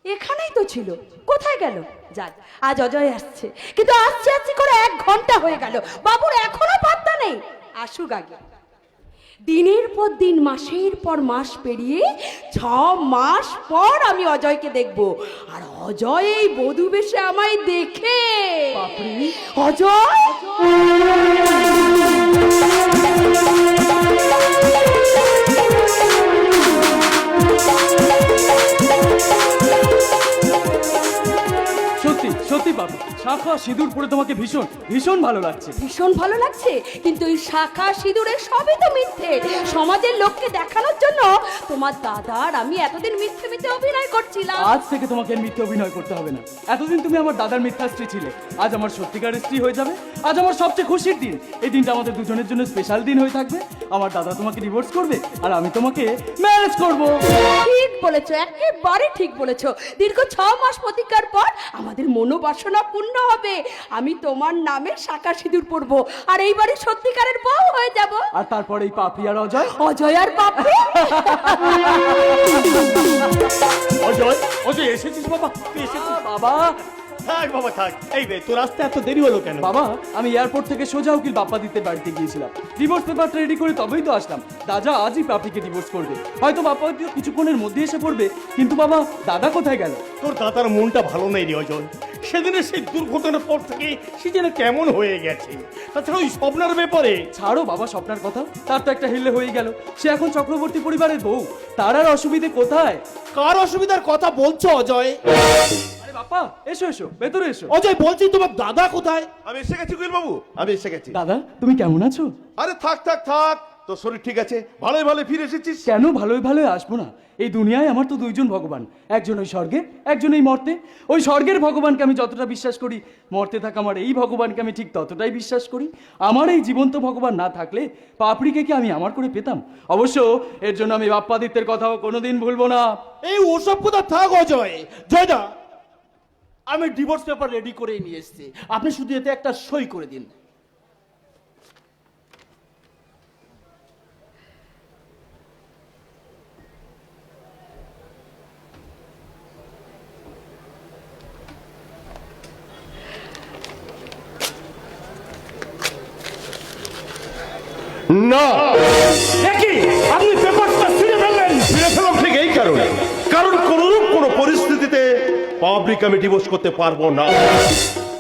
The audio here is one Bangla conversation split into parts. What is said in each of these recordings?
এখানেই তো ছিল, কোথায় গেল? যাক, আজ অজয় আসছে, কিন্তু আসছে আসছে করে 1 ঘন্টা হয়ে গেল, বাবুর এখনো পাত্তা নেই। আসুক আগে। দিনের পর দিন, মাসের পর মাস পেরিয়ে 6 মাস পর আমি অজয়কে দেখব, আর অজয় এই বধূ বেশে আমায় দেখে। অজয় সত্যি সত্যি বাবু, শাখা সিঁদুর পরে তোমাকে ভীষণ ভীষণ ভালো লাগছে। ভীষণ ভালো লাগছে, কিন্তু এই শাখা সিঁদুরের সবই তো মিথ্যে, সমাজের লোককে দেখানোর জন্য তোমার দাদার আমি এতদিন মিথ্যে মিথ্যে অভিনয় করছিলাম। আজ থেকে তোমাকে মিথ্যে অভিনয় করতে হবে না। এতদিন তুমি আমার দাদার মিথ্যা স্ত্রী ছিলে, আজ আমার সত্যিকারের স্ত্রী হয়ে যাবে। আজ আমার সবচেয়ে খুশির দিন, এই দিনটা আমাদের দুজনের জন্য স্পেশাল দিন হয়ে থাকবে। আমার দাদা তোমাকে ডিভোর্স করবে আর আমি তোমাকে ম্যারেজ করব। ঠিক বলেছো, একেবারে ঠিক বলেছো। দীর্ঘ 6 মাস প্রতীক্ষার পর আমাদের মনোবাসনা পূর্ণ হবে, আমি তোমার নামে শাখা সিঁদুর পরবো, আর এইবারে সত্যিকারের বউ হয়ে যাব। আর তারপর এই পাপড়ি আর অজয়, অজয় আর পাপড়ি। অজয়, অজয় এসেছিস বাবা? তুই এসেছিস? বাবা। থাক বাবা থাক। এই রে, তোর আসতে এত দেরি হলো কেন? বাবা, আমি এয়ারপোর্ট থেকে সোজা উকিল বাপ্পাদিত্যের বাড়িতে গিয়েছিলাম, ডিভোর্স পেপারটা রেডি করে তবেই তো আসলাম। দাদা আজই পাপড়িকে ডিভোর্স করবে, হয়তো বাপ্পাদিত্য কিছুক্ষণের মধ্যে এসে পড়বে। কিন্তু বাবা, দাদা কোথায় গেল? তোর দাদার মনটা ভালো নেই রে অজয়। সেদিনের সেই দুর্ঘটনার পর থেকে সে যেন কেমন হয়ে গেছে। তাছাড়া ওই স্বপ্নার ব্যাপারে। ছাড়ো বাবা স্বপ্নার কথা, তার তো একটা হিল্লে হয়ে গেল। সে এখন চক্রবর্তী পরিবারের বউ, তার আর অসুবিধে কোথায়? কার অসুবিধার কথা বলছো অজয়? আরে বাপ্পা, এসো এসো, ভেতরে এসো। অজয় বলছি, তোমার দাদা কোথায়? আমি এসে গেছি উকিল বাবু, আমি এসে গেছি। দাদা, তুমি কেমন আছো? আরে থাক থাক থাক, তোর শরীর ঠিক আছে? ভালোই ভালোই ফিরে এসেছিস? কেন ভালোই ভালোই আসবো না? এই দুনিয়ায় আমার তো 2জন ভগবান, একজন ওই স্বর্গে, একজন এই মর্তে। ওই স্বর্গের ভগবানকে আমি যতটা বিশ্বাস করি, মর্তে থাকা আমার এই ভগবানকে আমি ঠিক ততটাই বিশ্বাস করি। আমার এই জীবন্ত ভগবান না থাকলে পাপড়িকে কি আমি আমার করে পেতাম? অবশ্য এর জন্য আমি বাপ্পাদিত্যের কথাও কোনোদিন ভুলবো না। এই ওসব কথা থাক অজয়। জয়দা, আমি ডিভোর্স পেপার রেডি করে নিয়ে এসেছি, আপনি শুধু এতে একটা সই করে দিন। না, দেখি আপনি পেপারটা ছিঁড়ে ফেললেন। ফিরে ফেলাম ঠিক এই কারণে, কারণ কোনরূপ কোনো পরিস্থিতিতে পাবলিক আমি ডিভোর্স করতে পারবো না।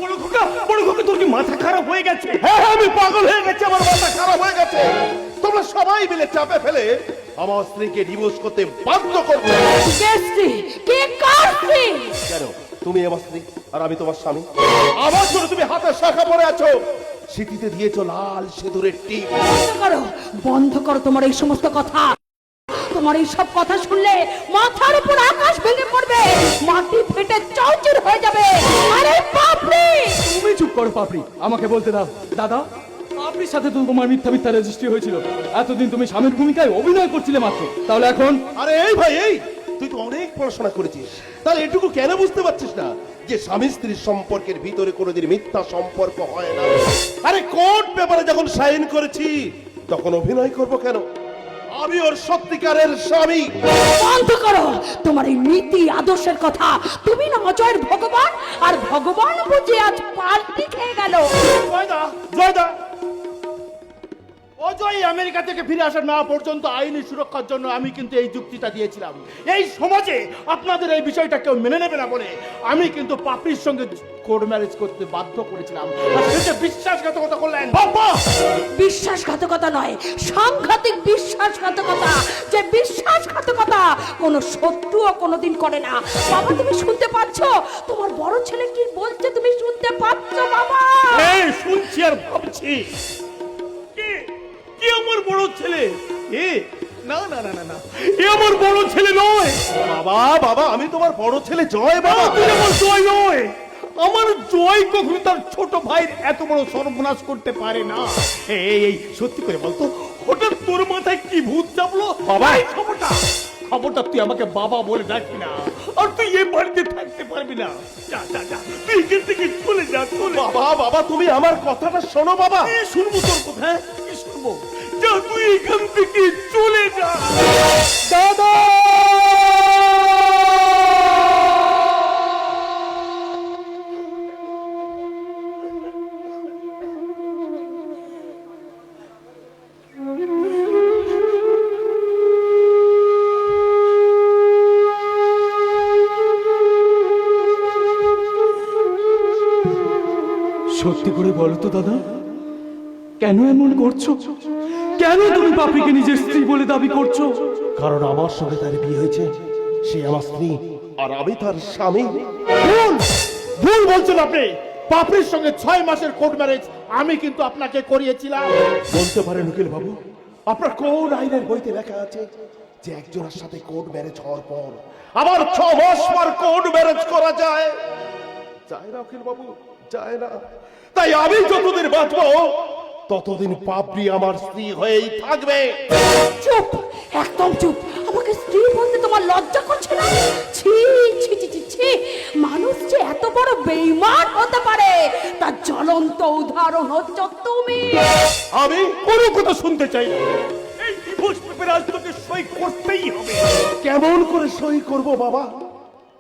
বড় খোকা, বড় খোকা, তোর কি মাথা খারাপ হয়ে গেছে? হ্যাঁ হ্যাঁ, আমি পাগল হয়ে গেছি, আমার মাথা খারাপ হয়ে গেছে। তোমরা সবাই মিলে চাপে ফেলে আমার স্ত্রীকে ডিভোর্স করতে বাধ্য করছো। কে স্ত্রী? কে কার স্ত্রী? কেন? তুমি আমার স্ত্রী আর আমি তোমার স্বামী। আমার জন্য তুমি হাতে শাখা পরে আছো, স্মৃতিতে দিয়েছো লাল সিঁদুরের টিপ। বন্ধ করো, বন্ধ করো তোমার এই সমস্ত কথা। তোমার এই সব কথা শুনলে মাথার উপর আকাশ ভেঙে পড়বে, মাটি ফেটে চৌচির হয়ে যাবে। আরে পাপড়ি! তুমি চুপ করো পাপড়ি, আমাকে বলতে দাও। দাদা, পাপড়ির সাথে তো তোমার মিথ্যা মিথ্যা রেজিস্ট্রি হয়েছিল। এতদিন তুমি স্বামীর ভূমিকায় অভিনয় করছিলে মাত্র, তাহলে এখন? আরে এই ভাই, এই তুই তো অনেক পড়াশোনা করেছিস, তাহলে এটুকু কেন বুঝতে পারছিস না যে স্বামী স্ত্রীর সম্পর্কের ভিতরে কোনোদিন মিথ্যা সম্পর্ক হয় না? আরে কোর্ট পেপারে যখন সাইন করেছি তখন অভিনয় করব কেন? আমি ওর সত্যিকারের স্বামী। বন্ধ করো তোমার এই নীতি আদর্শের কথা। তুমি না অজয়ের ভগবান, আর ভগবান বুঝে আজ পাল্টি খেয়ে গেল। জয়দা, জয়দা, অজয় আমেরিকা থেকে ফিরে আসা না পর্যন্ত আইনি সুরক্ষার জন্য আমি কিন্তু এই যুক্তিটা দিয়েছিলাম। এই সমাজে আপনাদের এই বিষয়টা কেউ মেনে নেবে না বলে আমি কিন্তু পাপড়ির সঙ্গে কোর্ট ম্যারেজ করতে বাধ্য করেছিলাম। আর সে যে বিশ্বাসঘাতকতা করলেন। বাবা, বিশ্বাসঘাতকতা নয়, সাংঘাতিক বিশ্বাসঘাতকতা। যে বিশ্বাসঘাতকতা কোনো শত্রুও কোনোদিন করে না। বাবা, তুমি শুনতে পাচ্ছ? তোমার বড় ছেলে কি বলছে তুমি শুনতে পাচ্ছ বাবা? এই শুনছি আর ভাবছি, কি আমার বড় ছেলে? এ না না না না না, এ আমার বড় ছেলে নয়। বাবা বাবা, আমি তোমার বড় ছেলে জয়। বাবা, তুই আমার জয় নয়। আমার জয় কখনো তার ছোট ভাইয়ের এত বড় সর্বনাশ করতে পারে না। এই সত্যি করে বলতো, হঠাৎ তোর মাথায় কি ভূত চাপলো? বাবা, এই খবরটা তুই আমাকে বাবা বলে ডাকবি না, আর তুই এই বাড়িতে থাকতে পারবি না। যা যা যা, তুই এখান থেকে চলে যা, চলে। বাবা বাবা, তুমি আমার কথাটা শোনো বাবা। কি শুনবো তোর কথা? কি শুনবো? যা, তুই এখান থেকে চলে যা। দাদা! সত্যি করে বলো তো দাদা, কেন এমন করছো? কেন তুমি পাপড়িকে নিজের স্ত্রী বলে দাবি করছো? কারণ আমার সঙ্গে তার বিয়ে হয়েছে, সে আমার স্ত্রী আর আমি তার স্বামী। ভুল ভুল বলছেন আপনি। পাপড়ির সঙ্গে 6 মাসের কোর্ট ম্যারেজ আমি কিন্তু আপনাকে করিয়েছিলাম। বলতে পারেন উকিল বাবু, আপনার কোন আইনের বইতে লেখা আছে যে একজনের সাথে কোর্ট ম্যারেজ হওয়ার পর আবার 6 মাস পর কোর্ট ম্যারেজ করা যায়? যায় না উকিল বাবু, যায় না। তাই আমি যতদিন বাঁচবো ততদিন পাপড়ি আমার স্ত্রী হয়েই থাকবে। চুপ, একদম চুপ। আমাকে স্ত্রী বলতে তোমার লজ্জা করছে না? ছি ছি ছি ছি ছি। মানুষ যে এত বড় বেঈমান হতে পারে তার জ্বলন্ত উদাহরণ হচ্ছে তুমি। আমি কোনো কথা শুনতে চাই না। এই ডিভোর্স পেপারে আজ তোকে সই করতেই হবে। কেমন করে সই করব বাবা?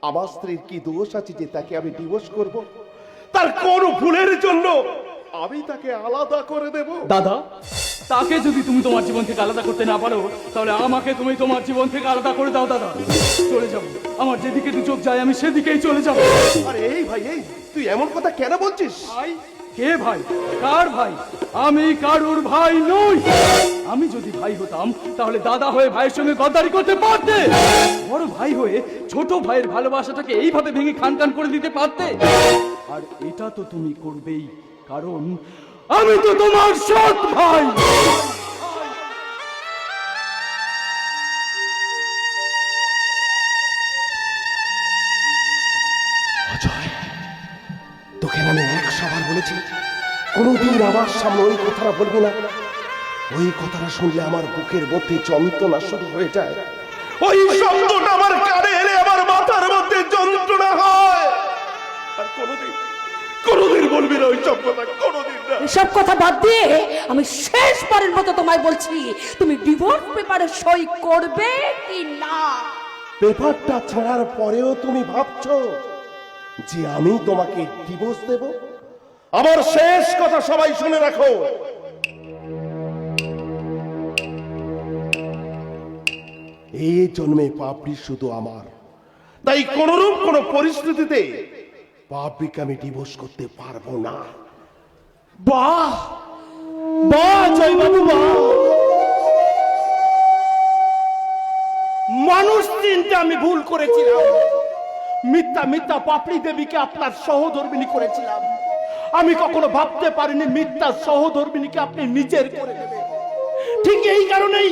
আমার স্ত্রীর কি দোষ আছে যে তাকে আমি ডিভোর্স করব? তার কোন ভুলের জন্য আমি তাকে আলাদা করে দেব? দাদা, তাকে যদি তুমি তোমার জীবন থেকে আলাদা করতে না পারো, তাহলে আমাকে তুমি তোমার জীবন থেকে আলাদা করে দাও দাদা। চলে যাবো, আমার যেদিকে দু চোখ যায় আমি সেদিকেই চলে যাবো। আরে এই ভাই, এই তুই এমন কথা কেন বলছিস? ভাই? কে ভাই? কার ভাই? আমি কারুর ভাই নই। আমি যদি ভাই হতাম তাহলে দাদা হয়ে ভাইয়ের সঙ্গে গদ্দারি করতে পারতে। বড় ভাই হয়ে ছোট ভাইয়ের ভালোবাসাটাকে এইভাবে ভেঙে খান খান করে দিতে পারতে। আর এটা তো তুমি করবেই, কারণ আমি তো তোমার সৎ ভাই। অজয়, তোকে আমি 100 বার বলেছি কোনোদিন আমার সামনে ওই কথাটা বলবি না। ওই কথাটা শুনলে আমার বুকের মধ্যে যন্ত্রণা শুরু হয়ে যায়। ওই শব্দটা আমার কানে এলে আমার মাথার মধ্যে যন্ত্রণা হয়। আর কোনোদিন বলবি না ওই শব্দটা, কোনোদিন না। এসব কথা বাদ দিয়ে আমি শেষবারের মতো তোমায় বলছি, তুমি ডিভোর্স পেপারে সই করবে কি না? পেপারটা ছাড়ার পরেও তুমি ভাবছো যে আমি তোমাকে ডিভোর্স দেব? আমার শেষ কথা সবাই শুনে রাখো। এই জন্মে পাপড়ি শুধু আমার, তাই কোনরূপ কোন পরিস্থিতিতে পাপড়িকে আমি ডিভোর্স করতে পারবো না। বাহ বাহ জয়বাবু, বাহ। মানুষ চিনতে আমি ভুল করেছিলাম। মিথ্যা মিথ্যা পাপড়ি দেবীকে আপনার সহধর্মিনী করেছিলাম। আমি কখনো ভাবতে পারিনি মিথ্যা সহধর্মিনীকে আপনি নিজের করে নেবেন। ঠিক এই কারণেই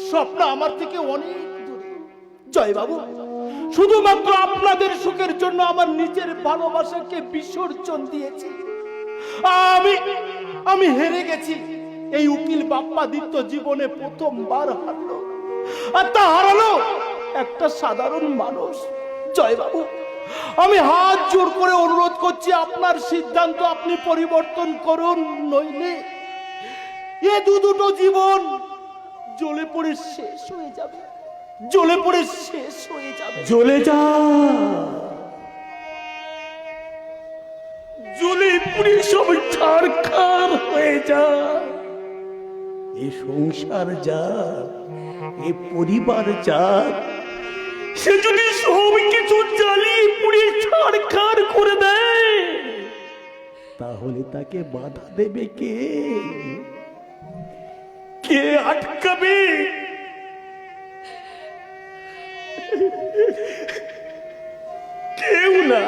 স্বপ্ন আমার থেকে অনেক দূরে। জয়বাবু, শুধুমাত্র আপনাদের সুখের জন্য আমার নিজের ভালোবাসাকে বিসর্জন দিয়েছি। আমি হেরে গেছি। এই উকিল বাপ্পাদিত্য জীবনে প্রথমবার হারলো, আর তা হারালো একটা সাধারণ মানুষ। জয়বাবু, আমি হাত জোড় করে অনুরোধ করছি আপনার সিদ্ধান্ত আপনি পরিবর্তন করুন, নইলে এ দুটো জীবন জ্বলে পড়ে শেষ হয়ে যাবে, জ্বলে পড়ে শেষ হয়ে যাবে। চলে যা, জ্বলে পুড়ে সব ছারখার হয়ে যা। এ সংসার যা, এ পরিবার যা, সে যদি সব কিছু জ্বালিয়ে পুড়ে ছারখার করে দেয়, তাহলে তাকে বাধা দেবে কে? কে আটকাবে? কেউ না,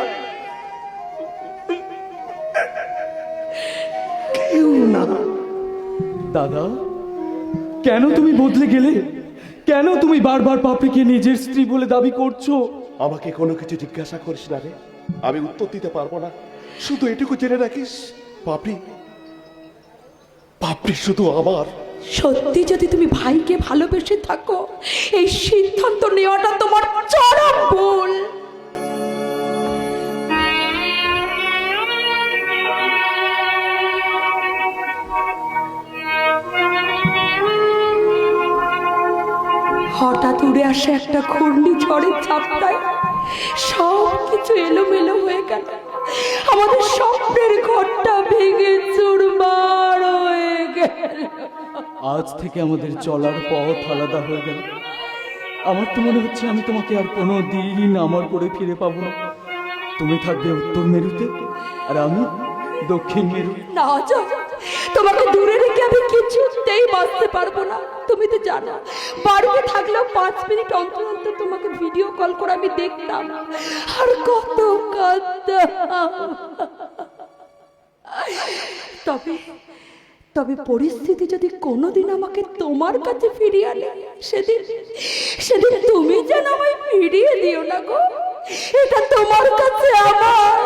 কেউ না। দাদা, কেন তুমি বদলে গেলে? কেন তুমি বারবার পাপড়িকে নিজের স্ত্রী বলে দাবি করছো? আমাকে কোনো কিছু জিজ্ঞাসা করিস না রে, আমি উত্তর দিতে পারবো না। শুধু এটুকু জেনে রাখিস, পাপড়ি শুধু আমার। সত্যি যদি তুমি ভাইকে ভালোবেসে থাকো, এই সিদ্ধান্ত নেওয়াটা তোমার চরম ভুল। হঠাৎ উড়ে আসে একটা ঘূর্ণিঝড়ের ঝাপটায় সব কিছু এলোমেলো হয়ে গেল। আমাদের স্বপ্নের ঘরটা ভেঙে চুরমার হয়ে গেল। আজ থেকে আমাদের চলার পথ আলাদা হয়ে গেল। আমার তো মনে হচ্ছে আমি তোমাকে আর কোনো দিন আমার করে ফিরে পাবো না। তুমি থাকবে উত্তর মেরুতে, আর দক্ষিণ মেরু। না অজয়, তোমাকে দূরে রেখে আমি কিছুতেই বাঁচতে পারবো না। তুমি তো জানো, বাড়িতে থাকলেও 5 মিনিট অন্তর অন্তর তোমাকে ভিডিও কল করে আমি দেখতাম, আর কত কাঁদতাম। তবে তবে পরিস্থিতি যদি কোনোদিন আমাকে তোমার কাছে ফিরিয়ে আনে, সেদিন সেদিন তুমি যেন আমায় ফিরিয়ে দিও না গো, এটা তোমার কাছে আমার।